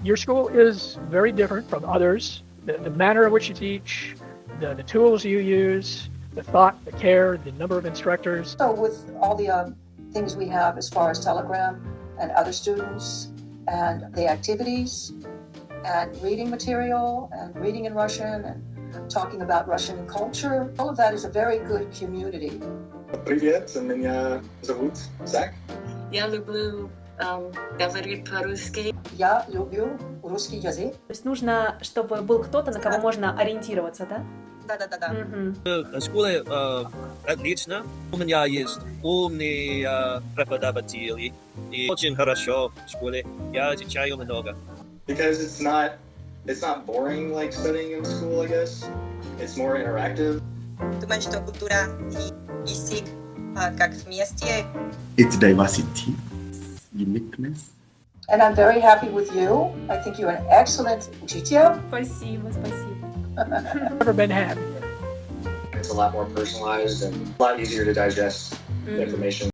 Your school is very different from others. The manner in which you teach, the tools you use, the thought, the care, the number of instructors. So with all the things we have as far as Telegram and other students and the activities and reading material and reading in Russian and talking about Russian culture, all of that is a very good community. Привет, меня зовут Зак. Я люблю говорить по-русски. Я люблю русский язык. То есть нужно, чтобы был кто-то, на кого можно ориентироваться, да? Да. Мгм. Школе отлично. У меня есть умный преподаватель и очень хорошо в школе. Я изучаю много. Because it's not boring like studying in school, I guess. It's more interactive. Думаю, что культура и язык как вместе. It's diversity, uniqueness. And I'm very happy with you. I think you're an excellent учитель. Спасибо, спасибо. Never been happier. It's a lot more personalized and a lot easier to digest the information.